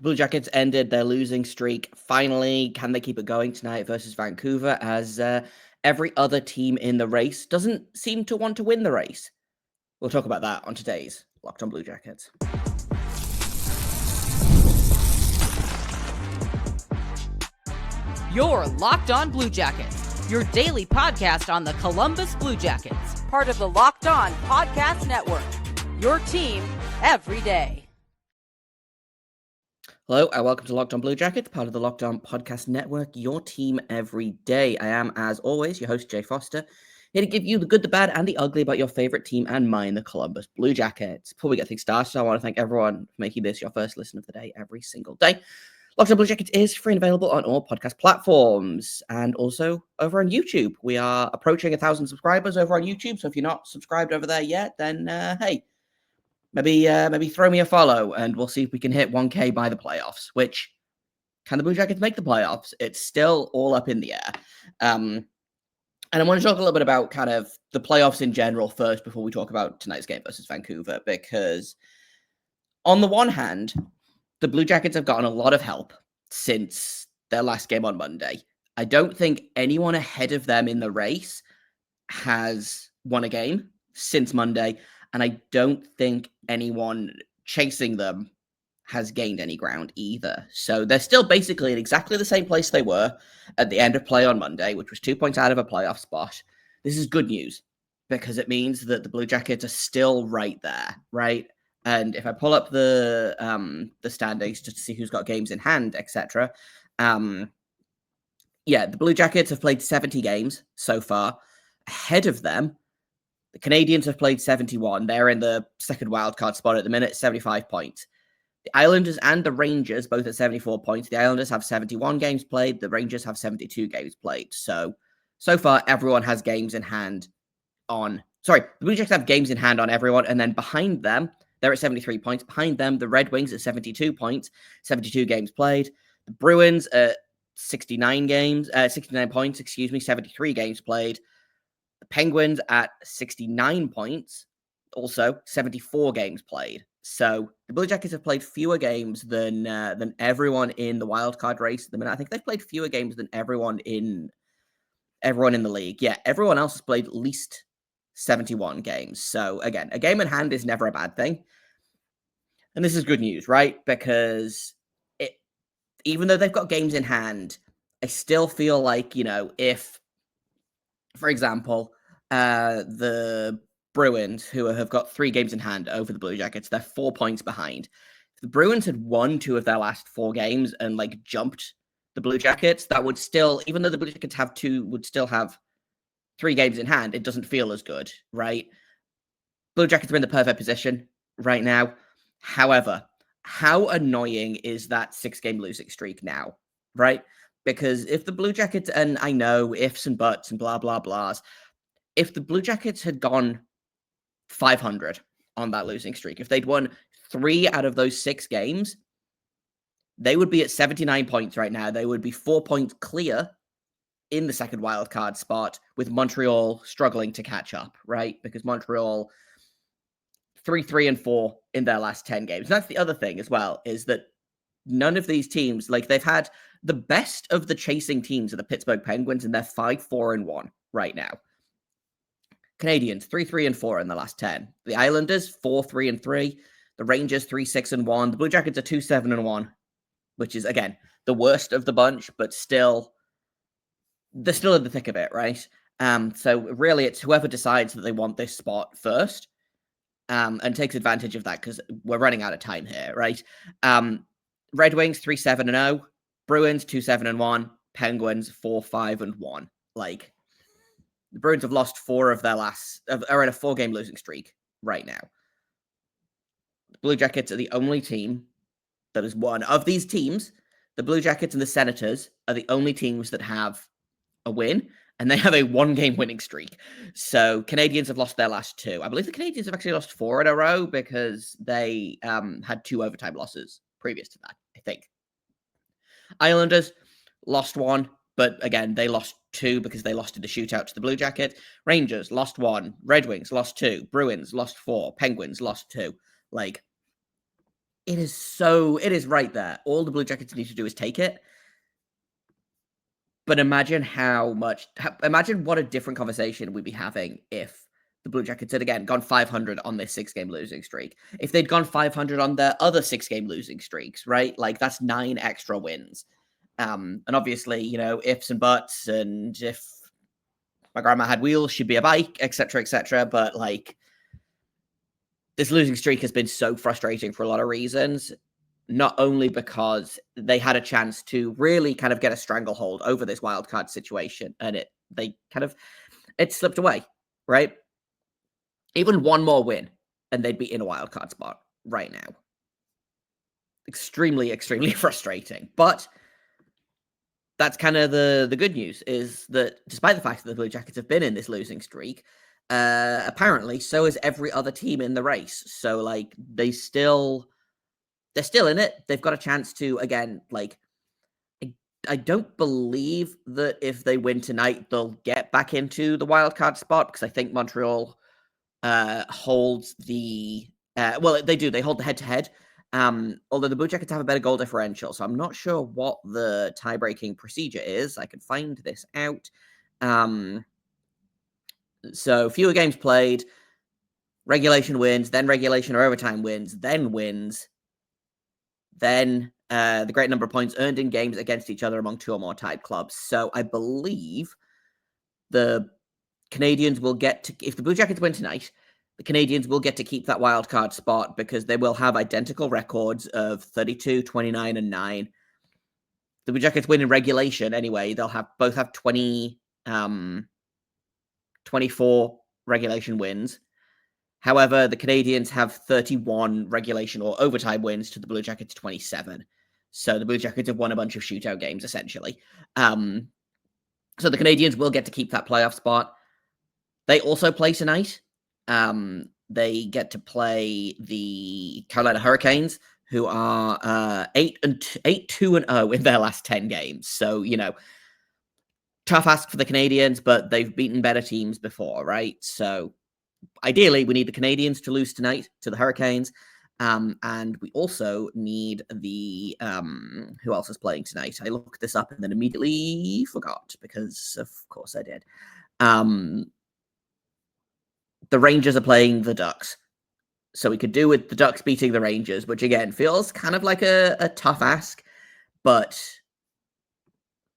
The Blue Jackets ended their losing streak. Finally, can they keep it going tonight versus Vancouver as every other team in the race doesn't seem to want to win the race? We'll talk about that on today's Locked on Blue Jackets. You're Locked on Blue Jackets, your daily podcast on the Columbus Blue Jackets, part of the Locked on Podcast Network, your team every day. Hello, and welcome to Locked on Blue Jackets, part of the Locked on Podcast Network, your team every day. I am, as always, your host, Jay Foster, here to give you the good, the bad, and the ugly about your favorite team and mine, the Columbus Blue Jackets. Before we get things started, I want to thank everyone for making this your first listen of the day every single day. Locked on Blue Jackets is free and available on all podcast platforms and also over on YouTube. We are approaching 1,000 subscribers over on YouTube, so if you're not subscribed over there yet, then hey, maybe throw me a follow and we'll see if we can hit 1K by the playoffs, which, can the Blue Jackets make the playoffs? It's still all up in the air. And I want to talk a little bit about kind of the playoffs in general first before we talk about tonight's game versus Vancouver, because on the one hand, the Blue Jackets have gotten a lot of help since their last game on Monday. I don't think anyone ahead of them in the race has won a game since Monday, and I don't think anyone chasing them has gained any ground either. So they're still basically in exactly the same place they were at the end of play on Monday, which was 2 points out of a playoff spot. This is good news because it means that the Blue Jackets are still right there, right? And if I pull up the standings just to see who's got games in hand, etc., the Blue Jackets have played 70 games so far. Ahead of them, the Canadians have played 71. They're in the second wildcard spot at the minute, 75 points. The Islanders and the Rangers both at 74 points. The Islanders have 71 games played. The Rangers have 72 games played. So far, everyone has games in hand on... Sorry, the Blue Jackets have games in hand on everyone, and then behind them, they're at 73 points. Behind them, the Red Wings at 72 points, 72 games played. The Bruins at 69 points, 73 games played. The Penguins at 69 points, also 74 games played. So the Blue Jackets have played fewer games than everyone in the wildcard race at the minute. I think they've played fewer games than everyone in the league. Yeah, everyone else has played at least 71 games. So again, a game in hand is never a bad thing. And this is good news, right? Because even though they've got games in hand, I still feel like, if, for example, the Bruins, who have got 3 games in hand over the Blue Jackets, they're 4 points behind. If the Bruins had won 2 of their last 4 games and jumped the Blue Jackets, that would still, even though the Blue Jackets have 2, would still have 3 games in hand. It doesn't feel as good, right? Blue Jackets are in the perfect position right now. However, how annoying is that 6-game losing streak now, right? Because if the Blue Jackets, and I know ifs and buts and blah, blah, blahs, if the Blue Jackets had gone 500 on that losing streak, if they'd won 3 out of those 6 games, they would be at 79 points right now. They would be 4 points clear in the second wildcard spot, with Montreal struggling to catch up, right? Because Montreal 3-4 in their last 10 games. And that's the other thing as well, is that none of these teams, they've had the best of the chasing teams are the Pittsburgh Penguins, and they're 5-4-1 right now. Canadians 3-4 in the last 10. The Islanders 4-3. The Rangers 3-6-1. The Blue Jackets are 2-7-1, which is again the worst of the bunch, but still, they're still in the thick of it, right? So really, it's whoever decides that they want this spot first, and takes advantage of that, because we're running out of time here, right? Red Wings 3-7-0. Bruins 2-7-1. Penguins 4-5-1. The Bruins have lost 4 of their are in a 4-game losing streak right now. The Blue Jackets are the only team that has won. Of these teams, the Blue Jackets and the Senators are the only teams that have a win, and they have a 1-game winning streak. So Canadians have lost their last 2. I believe the Canadians have actually lost 4 in a row because they had 2 overtime losses previous to that, I think. Islanders lost 1, but again, they lost 2 because they lost in the shootout to the Blue Jackets. Rangers lost 1. Red Wings lost 2. Bruins lost 4. Penguins lost 2. It is right there. All the Blue Jackets need to do is take it. But imagine imagine what a different conversation we'd be having if the Blue Jackets had, again, gone 500 on this 6-game losing streak. If they'd gone 500 on their other 6-game losing streaks, right? Like, that's 9 extra wins. And obviously, ifs and buts, and if my grandma had wheels, she'd be a bike, etc., but, like, this losing streak has been so frustrating for a lot of reasons. Not only because they had a chance to really kind of get a stranglehold over this wildcard situation, and it slipped away, right? Even one more win, and they'd be in a wildcard spot right now. Extremely, extremely frustrating. But that's kind of the good news, is that despite the fact that the Blue Jackets have been in this losing streak, apparently so is every other team in the race. So, like, they're still in it. They've got a chance to, again, like, I don't believe that if they win tonight, they'll get back into the wildcard spot, because I think Montreal holds the, they do. They hold the head-to-head. Although the Blue Jackets have a better goal differential, so I'm not sure what the tie-breaking procedure is. I can find this out. So fewer games played, regulation wins, then regulation or overtime wins, then wins, then the great number of points earned in games against each other among 2 or more tied clubs. So I believe the Canadians will get to, if the Blue Jackets win tonight, the Canadians will get to keep that wild card spot, because they will have identical records of 32, 29, and 9. The Blue Jackets win in regulation anyway. They'll both have 24 regulation wins. However, the Canadians have 31 regulation or overtime wins to the Blue Jackets 27. So the Blue Jackets have won a bunch of shootout games, essentially. So the Canadians will get to keep that playoff spot. They also play tonight. They get to play the Carolina Hurricanes, who are 8-2-0 in their last 10 games. So, tough ask for the Canadians, but they've beaten better teams before, right? So ideally, we need the Canadians to lose tonight to the Hurricanes. And we also need the, who else is playing tonight? I looked this up and then immediately forgot, because of course I did. The Rangers are playing the Ducks. So we could do with the Ducks beating the Rangers, which again feels kind of like a tough ask, but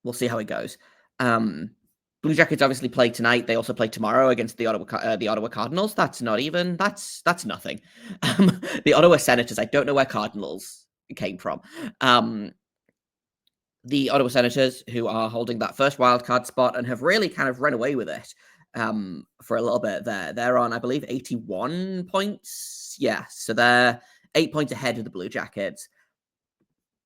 we'll see how it goes. Blue Jackets obviously play tonight. They also play tomorrow against the Ottawa Cardinals. That's nothing. The Ottawa Senators. I don't know where Cardinals came from. The Ottawa Senators, who are holding that first wildcard spot and have really kind of run away with it for a little bit there. They're on, I believe, 81 points. Yeah, so they're 8 points ahead of the Blue Jackets.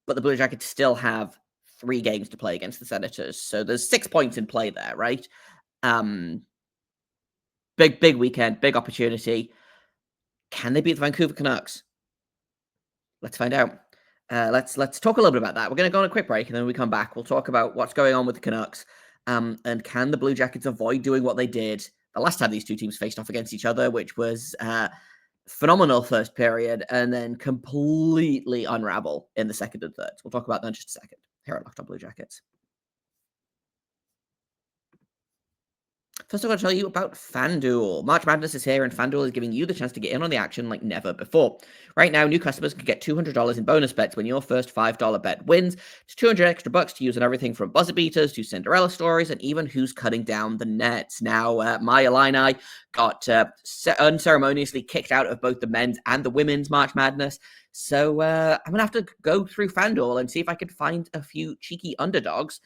But the Blue Jackets still have 3 games to play against the Senators. So there's 6 points in play there, right? Big weekend, big opportunity. Can they beat the Vancouver Canucks? Let's find out. Let's talk a little bit about that. We're going to go on a quick break, and then when we come back, we'll talk about what's going on with the Canucks. And can the Blue Jackets avoid doing what they did the last time these two teams faced off against each other, which was phenomenal first period, and then completely unravel in the second and third. We'll talk about that in just a second here at Locked On Blue Jackets. First, I'm going to tell you about FanDuel. March Madness is here, and FanDuel is giving you the chance to get in on the action like never before. Right now, new customers can get $200 in bonus bets when your first $5 bet wins. It's $200 extra bucks to use on everything from buzzer beaters to Cinderella stories, and even who's cutting down the nets. Now, my Illini got unceremoniously kicked out of both the men's and the women's March Madness. So I'm going to have to go through FanDuel and see if I can find a few cheeky underdogs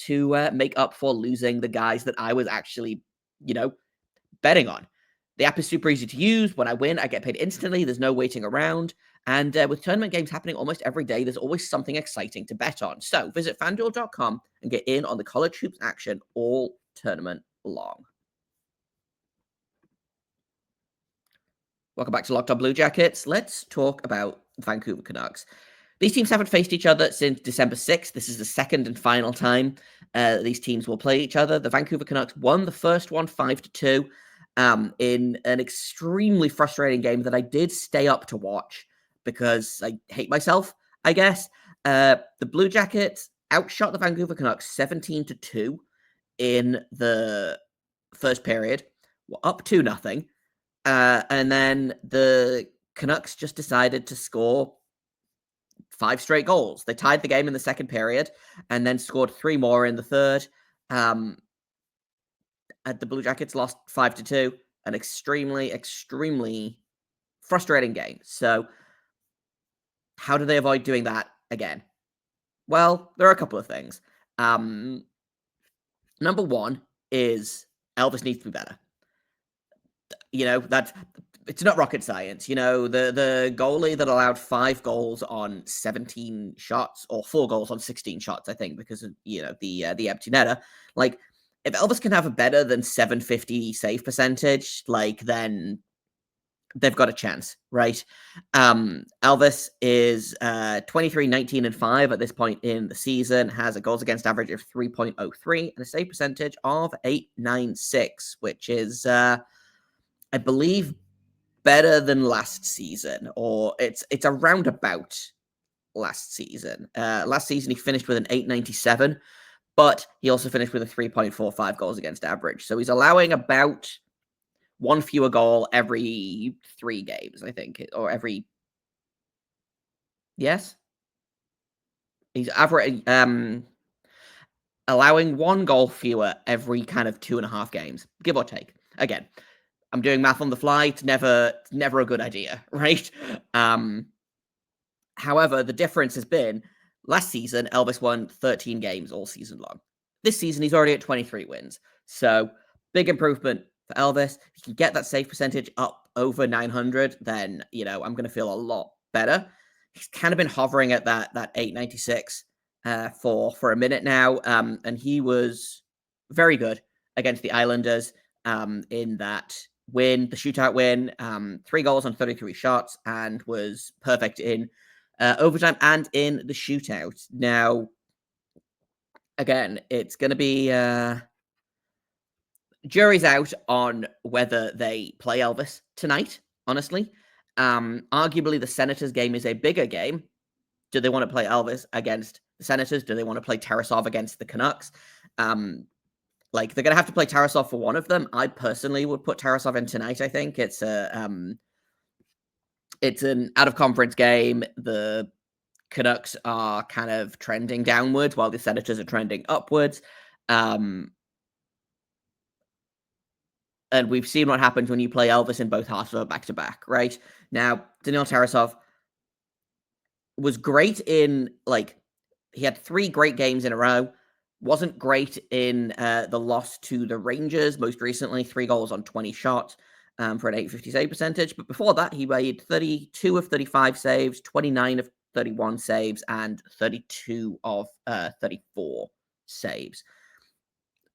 to make up for losing the guys that I was actually, betting on. The app is super easy to use. When I win, I get paid instantly. There's no waiting around. And with tournament games happening almost every day, there's always something exciting to bet on. So visit FanDuel.com and get in on the college hoops action all tournament long. Welcome back to Locked On Blue Jackets. Let's talk about the Vancouver Canucks. These teams haven't faced each other since December 6th. This is the second and final time these teams will play each other. The Vancouver Canucks won the first one 5-2 in an extremely frustrating game that I did stay up to watch. because I hate myself, I guess. The Blue Jackets outshot the Vancouver Canucks 17-2 in the first period, up 2-0. And then the Canucks just decided to score 5 straight goals. They tied the game in the second period and then scored 3 more in the third. The Blue Jackets lost 5-2, an extremely, extremely frustrating game. So how do they avoid doing that again? Well, there are a couple of things. Number one is Elvis needs to be better. It's not rocket science. The goalie that allowed 5 goals on 17 shots, or 4 goals on 16 shots, I think, because of the empty netter. Like, if Elvis can have a better than 750 save percentage, then they've got a chance, right? Elvis is 23, 19, and 5 at this point in the season, has a goals against average of 3.03 and a save percentage of 896, which is, I believe, better than last season, or it's around about last season. Last season, he finished with an 897, but he also finished with a 3.45 goals against average. So he's allowing about 1 fewer goal every 3 games, I think, or every... Yes? He's allowing 1 goal fewer every kind of 2.5 games, give or take. Again, I'm doing math on the fly. It's never a good idea, right? However, the difference has been last season, Elvis won 13 games all season long. This season, he's already at 23 wins. So, big improvement for Elvis. If he can get that save percentage up over 900, then, I'm going to feel a lot better. He's kind of been hovering at that 896 for a minute now. And he was very good against the Islanders in that win, the shootout win, 3 goals on 33 shots, and was perfect in overtime and in the shootout. Now, again, it's going to be jury's out on whether they play Elvis tonight, honestly. Arguably, the Senators game is a bigger game. Do they want to play Elvis against the Senators? Do they want to play Tarasov against the Canucks? They're going to have to play Tarasov for one of them. I personally would put Tarasov in tonight, I think. It's an out-of-conference game. The Canucks are kind of trending downwards while the Senators are trending upwards. And we've seen what happens when you play Elvis in both halves of a back-to-back, right? Now, Daniil Tarasov was great in, he had 3 great games in a row. Wasn't great in the loss to the Rangers, most recently, 3 goals on 20 shots for an 850 save percentage. But before that, he made 32 of 35 saves, 29 of 31 saves, and 32 of 34 saves.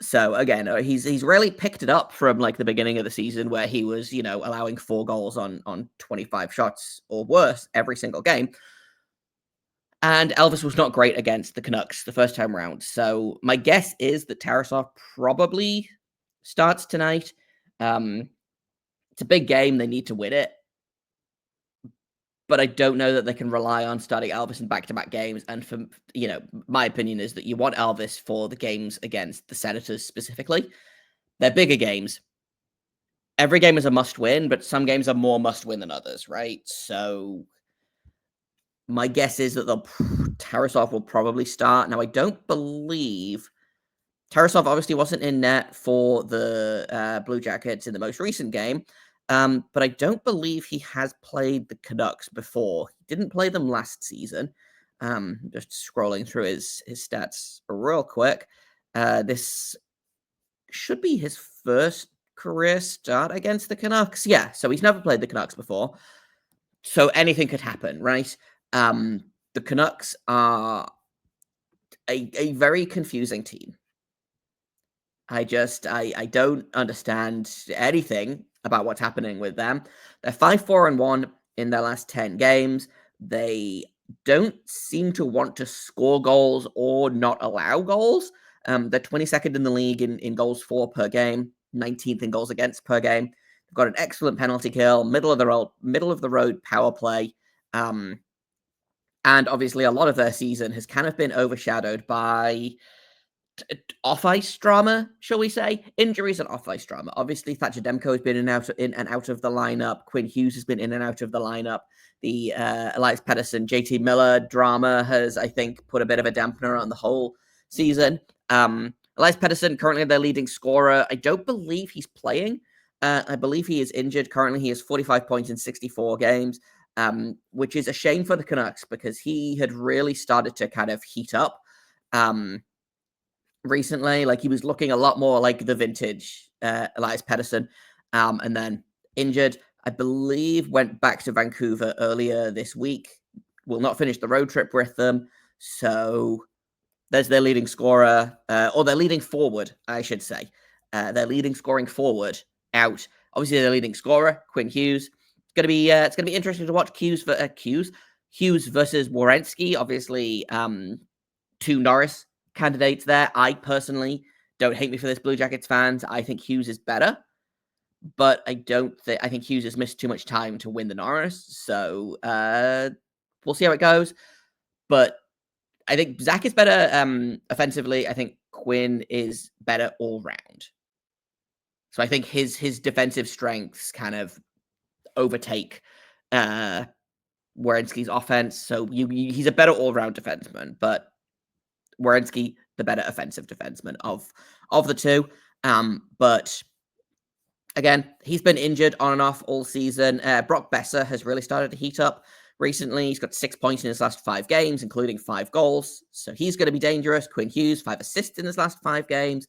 So again, he's really picked it up from the beginning of the season where he was, allowing 4 goals on 25 shots or worse every single game. And Elvis was not great against the Canucks the first time around. So my guess is that Tarasov probably starts tonight. It's a big game. They need to win it. But I don't know that they can rely on starting Elvis in back-to-back games. And for, my opinion is that you want Elvis for the games against the Senators specifically. They're bigger games. Every game is a must-win, but some games are more must-win than others, right? So my guess is that Tarasov will probably start. Now, I don't believe... Tarasov obviously wasn't in net for the Blue Jackets in the most recent game, but I don't believe he has played the Canucks before. He didn't play them last season. Just scrolling through his stats real quick. This should be his first career start against the Canucks. Yeah, so he's never played the Canucks before. So anything could happen, right? The Canucks are a very confusing team. I don't understand anything about what's happening with them. They're 5-4-1 in their last 10 games. They don't seem to want to score goals or not allow goals. They're 22nd in the league in goals for per game, 19th in goals against per game. They've got an excellent penalty kill, middle of the road power play. And obviously, a lot of their season has kind of been overshadowed by off-ice drama, shall we say? Injuries and off-ice drama. Obviously, Thatcher Demko has been in and out of the lineup. Quinn Hughes has been in and out of the lineup. The Elias Pettersson, JT Miller drama has, I think, put a bit of a dampener on the whole season. Elias Pettersson, currently their leading scorer. I don't believe he's playing. I believe he is injured. Currently, he has 45 points in 64 games. Which is a shame for the Canucks because he had really started to kind of heat up recently. Like he was looking a lot more like the vintage Elias Pettersson, and then injured. I believe went back to Vancouver earlier this week. Will not finish the road trip with them. So there's their leading scorer, or their leading forward, I should say. Their leading scoring forward out. Obviously, their leading scorer, Quinn Hughes. It's gonna be interesting to watch Hughes versus Werenski. Obviously, two Norris candidates there. I personally, don't hate me for this, Blue Jackets fans, I think Hughes is better, but I think Hughes has missed too much time to win the Norris. So we'll see how it goes. But I think Zach is better offensively. I think Quinn is better all round. So I think his defensive strengths kind of overtake Werenski's offense. So he's a better all-round defenseman, but Werenski, the better offensive defenseman of the two. But again, he's been injured on and off all season. Brock Besser has really started to heat up recently. He's got 6 points in his last 5 games, including 5 goals. So he's going to be dangerous. Quinn Hughes, 5 assists in his last 5 games.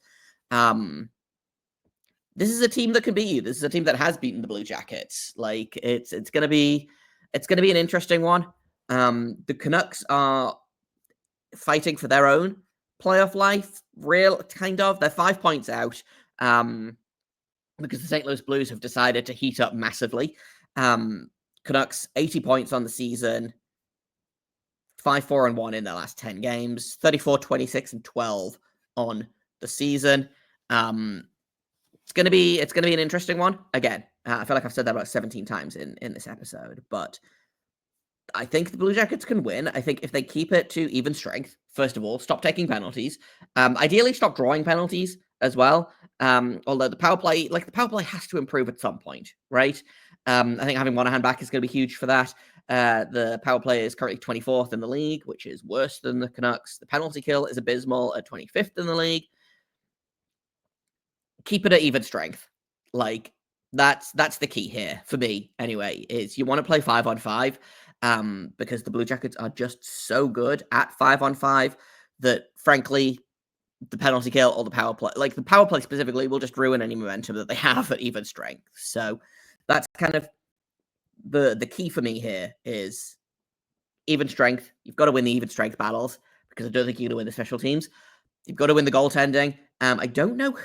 This is a team that can beat you. This is a team that has beaten the Blue Jackets. Like it's gonna be an interesting one. The Canucks are fighting for their own playoff life, They're 5 points out, because the St. Louis Blues have decided to heat up massively. Canucks 80 points on the season, 5-4-1 in their last 10 games, 34, 26, and 12 on the season. It's gonna be an interesting one. Again, I feel like I've said that about 17 times in this episode, but I think the Blue Jackets can win. I think if they keep it to even strength, first of all, stop taking penalties. Ideally, stop drawing penalties as well. Although the power play has to improve at some point, right? I think having Monahan back is going to be huge for that. The power play is currently 24th in the league, which is worse than the Canucks. The penalty kill is abysmal at 25th in the league. Keep it at even strength. Like that's the key here for me anyway, is you want to play 5-on-5, because the Blue Jackets are just so good at 5-on-5 that frankly the penalty kill or the power play, like the power play specifically, will just ruin any momentum that they have at even strength. So that's kind of the key for me here is even strength. You've got to win the even strength battles because I don't think you're going to win the special teams. You've got to win the goaltending. I don't know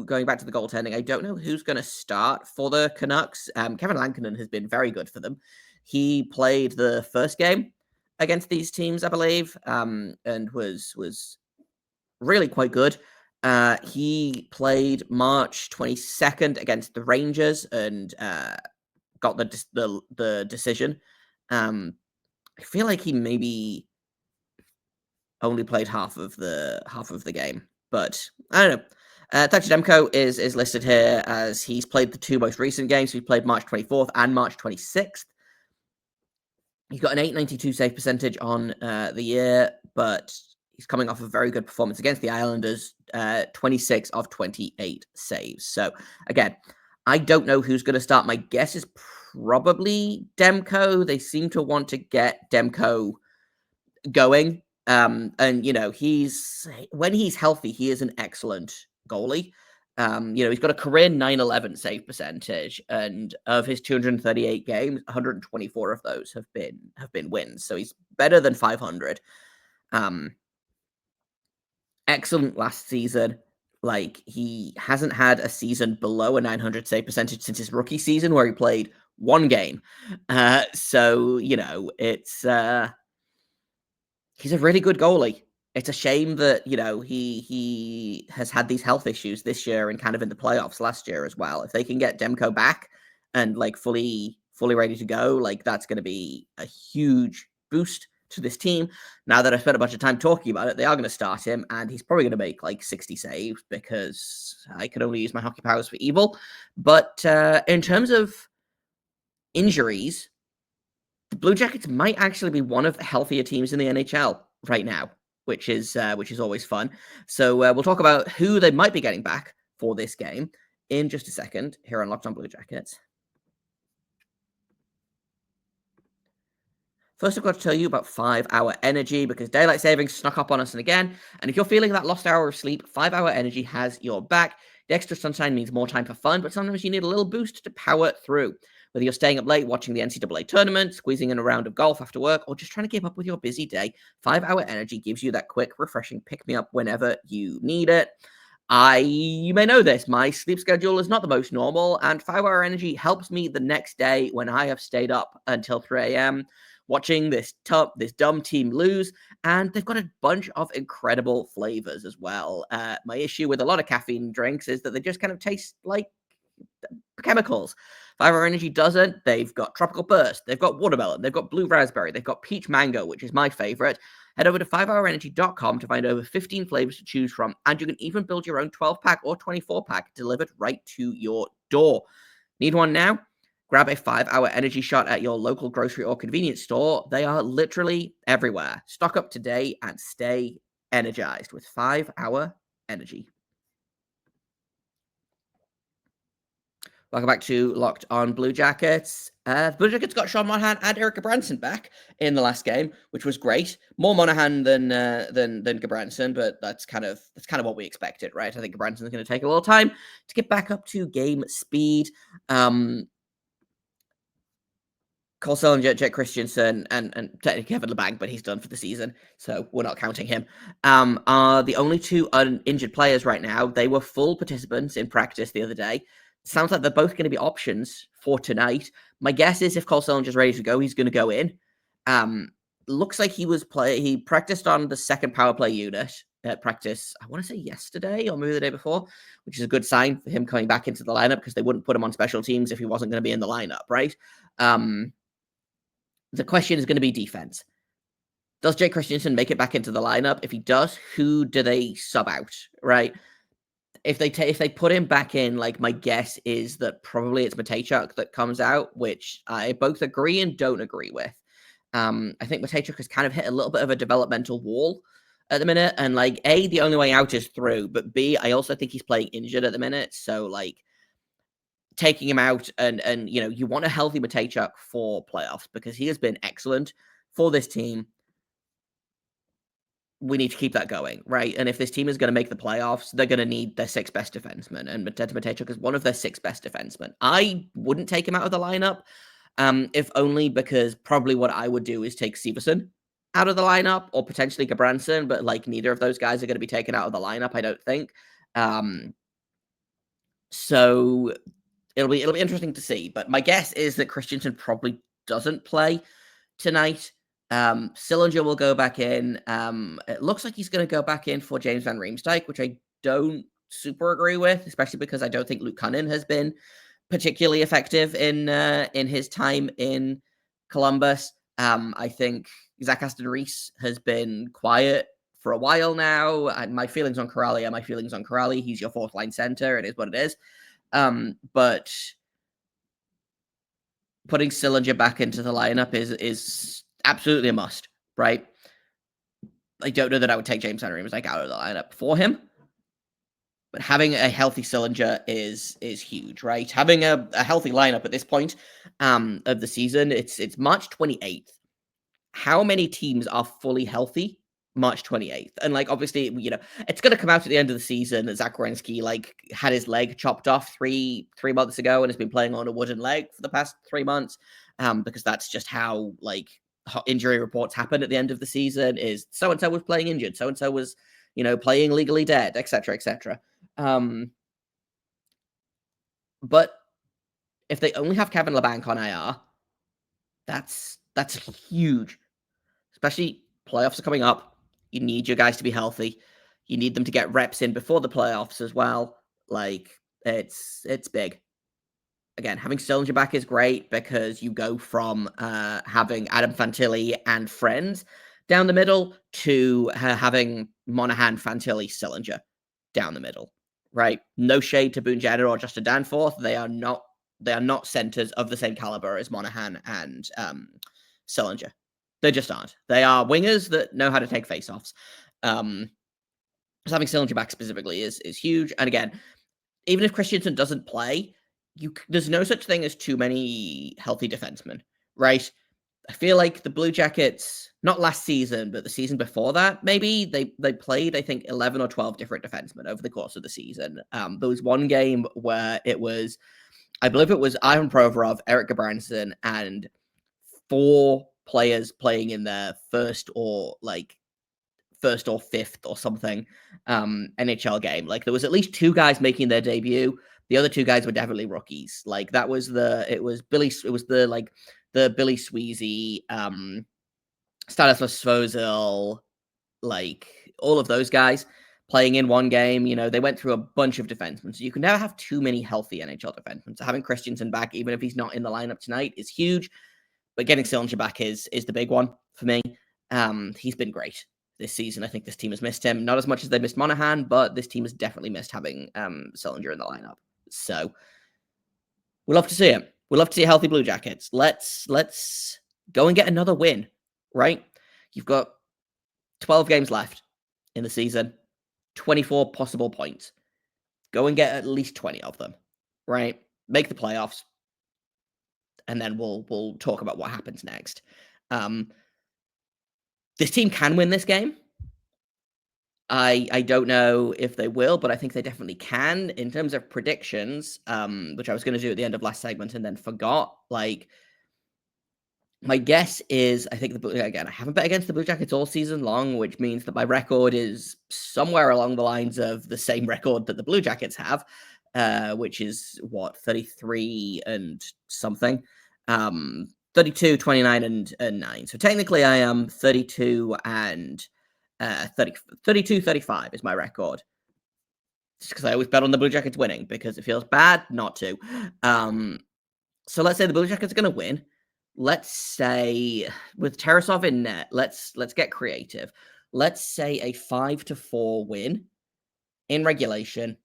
going back to the goaltending, I don't know who's going to start for the Canucks. Kevin Lankinen has been very good for them. He played the first game against these teams, I believe, and was really quite good. He played March 22nd against the Rangers and got the decision. I feel like he maybe only played half of the game, but I don't know. Thatcher Demko is listed here as he's played the 2 most recent games. He played March 24th and March 26th. He's got an .892 save percentage on the year, but he's coming off a very good performance against the Islanders, 26 of 28 saves. So again, I don't know who's going to start. My guess is probably Demko. They seem to want to get Demko going. And when he's healthy, he is an excellent goalie. He's got a career .911 save percentage, and of his 238 games, 124 of those have been wins. So he's better than 500. Excellent last season. Like, he hasn't had a season below a 900 save percentage since his rookie season, where he played 1 game. So it's he's a really good goalie. It's a shame that, he has had these health issues this year and kind of in the playoffs last year as well. If they can get Demko back and like fully fully ready to go, like that's going to be a huge boost to this team. Now that I've spent a bunch of time talking about it, they are going to start him, and he's probably going to make like 60 saves because I could only use my hockey powers for evil. But in terms of injuries, the Blue Jackets might actually be one of the healthier teams in the NHL right now, which is always fun. So we'll talk about who they might be getting back for this game in just a second here on Locked On Blue Jackets. First, I've got to tell you about 5-Hour Energy because daylight savings snuck up on us again. And if you're feeling that lost hour of sleep, 5-Hour Energy has your back. The extra sunshine means more time for fun, but sometimes you need a little boost to power through. Whether you're staying up late watching the NCAA tournament, squeezing in a round of golf after work, or just trying to keep up with your busy day, 5-Hour Energy gives you that quick, refreshing pick-me-up whenever you need it. You may know this, my sleep schedule is not the most normal, and 5-Hour Energy helps me the next day when I have stayed up until 3 a.m. watching this dumb team lose, and they've got a bunch of incredible flavors as well. My issue with a lot of caffeine drinks is that they just kind of taste like chemicals. 5-Hour Energy doesn't. They've got Tropical Burst, they've got Watermelon, they've got Blue Raspberry, they've got Peach Mango, which is my favorite. Head over to 5hourenergy.com to find over 15 flavors to choose from, and you can even build your own 12-pack or 24-pack delivered right to your door. Need one now? Grab a 5-Hour Energy shot at your local grocery or convenience store. They are literally everywhere. Stock up today and stay energized with 5-Hour Energy. Welcome back to Locked On Blue Jackets. Blue Jackets got Sean Monahan and Eric Gabranson back in the last game, which was great. More Monahan than Gabranson, but that's kind of what we expected, right? I think Gabranson's going to take a little time to get back up to game speed. Cole Sillinger, Jet Christensen, and technically Kevin LeBlanc, but he's done for the season, so we're not counting him, are the only two uninjured players right now. They were full participants in practice the other day. Sounds like they're both going to be options for tonight. My guess is if Cole Sillinger's ready to go, he's going to go in. Looks like he practiced on the second power play unit at practice, I want to say yesterday or maybe the day before, which is a good sign for him coming back into the lineup because they wouldn't put him on special teams if he wasn't going to be in the lineup, right? The question is going to be defense. Does Jake Christensen make it back into the lineup? If he does, who do they sub out, right? If they put him back in, like my guess is that probably it's Matejchuk that comes out, which I both agree and don't agree with. I think Matejchuk has kind of hit a little bit of a developmental wall at the minute, and like A, the only way out is through, but B, I also think he's playing injured at the minute, so like taking him out and you want a healthy Matejchuk for playoffs because he has been excellent for this team. We need to keep that going, right? And if this team is going to make the playoffs, they're going to need their 6 best defensemen, and Matejchuk is one of their 6 best defensemen. I wouldn't take him out of the lineup, if only because probably what I would do is take Severson out of the lineup or potentially Gabranson, but like neither of those guys are going to be taken out of the lineup, I don't think. So it'll be interesting to see. But my guess is that Christensen probably doesn't play tonight. Sillinger will go back in. It looks like he's going to go back in for James Van Riemsdyk, which I don't super agree with, especially because I don't think Luke Cunnin has been particularly effective in his time in Columbus. I think Zach Aston-Reese has been quiet for a while now. And my feelings on Corrali are my feelings on Corrali. He's your 4th line center. It is what it is. But putting Sillinger back into the lineup is absolutely a must, right? I don't know that I would take James Van Riemsdyk out of the lineup for him, but having a healthy Sillinger is huge, right? Having a healthy lineup at this point of the season, it's March 28th. How many teams are fully healthy March 28th? And like obviously, it's going to come out at the end of the season that Zach Werenski like had his leg chopped off three months ago and has been playing on a wooden leg for the past 3 months, because that's just how like injury reports happen at the end of the season. Is so and so was playing injured, so and so was playing legally dead, etc., etc. But if they only have Kevin LeBlanc on IR, that's huge. Especially playoffs are coming up. You need your guys to be healthy. You need them to get reps in before the playoffs as well. Like it's big. again, having Sillinger back is great because you go from having Adam Fantilli and friends down the middle to having Monahan, Fantilli, Sillinger down the middle, right? No shade to Boone Jenner or Justin Danforth. They are not centers of the same caliber as Monahan and Sillinger. They just aren't. They are wingers that know how to take faceoffs. So having Sillinger back specifically is huge. And again, even if Christensen doesn't play, there's no such thing as too many healthy defensemen, right? I feel like the Blue Jackets, not last season, but the season before that, maybe they played, I think, 11 or 12 different defensemen over the course of the season. There was one game where it was, I believe it was Ivan Provorov, Eric Gabranson, and 4 players playing in their first or fifth or something NHL game. Like, there was at least 2 guys making their debut. The other 2 guys were definitely rookies. Like, it was the Billy Sweezy, Stanislav Svozil, like all of those guys playing in one game. You know, they went through a bunch of defensemen. So you can never have too many healthy NHL defensemen. So having Christensen back, even if he's not in the lineup tonight, is huge. But getting Sillinger back is the big one for me. He's been great this season. I think this team has missed him. Not as much as they missed Monahan, but this team has definitely missed having Sillinger in the lineup. So we'll love to see him. We'll love to see healthy Blue Jackets. Let's go and get another win, right? You've got 12 games left in the season, 24 possible points. Go and get at least 20 of them, right? Make the playoffs, and then we'll talk about what happens next. This team can win this game. I don't know if they will, but I think they definitely can. In terms of predictions, which I was going to do at the end of last segment and then forgot, like, my guess is, I think I haven't bet against the Blue Jackets all season long, which means that my record is somewhere along the lines of the same record that the Blue Jackets have, which is 33 and something, 32, 29 and 9. So technically I am 32 and 32, 35 is my record. Just because I always bet on the Blue Jackets winning because it feels bad not to. So let's say the Blue Jackets are going to win. Let's say with Tarasov in net, let's get creative. Let's say a 5-4 win in regulation.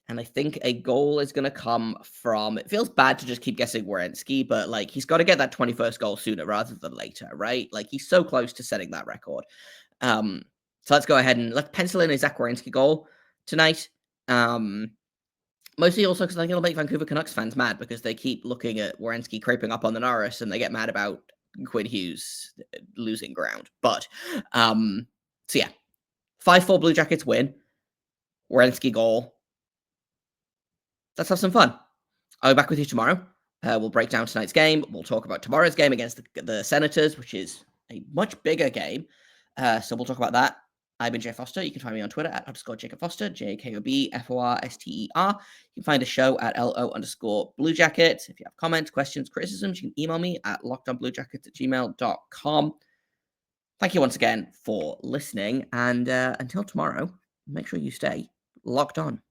And I think a goal is going to come from, it feels bad to just keep guessing Werenski, but like, he's got to get that 21st goal sooner rather than later, right? Like, he's so close to setting that record. So let's go ahead and let's pencil in a Zach Werenski goal tonight. Mostly also because I think it'll make Vancouver Canucks fans mad because they keep looking at Werenski creeping up on the Norris and they get mad about Quinn Hughes losing ground. But, so yeah, 5-4 Blue Jackets win. Werenski goal. Let's have some fun. I'll be back with you tomorrow. We'll break down tonight's game. We'll talk about tomorrow's game against the Senators, which is a much bigger game. So we'll talk about that. I've been Jay Foster. You can find me on Twitter at _Jacob Foster, JAKOBFORSTER. You can find the show at LO_Blue Jackets. If you have comments, questions, criticisms, you can email me at lockedonbluejackets@gmail.com. Thank you once again for listening. And until tomorrow, make sure you stay locked on.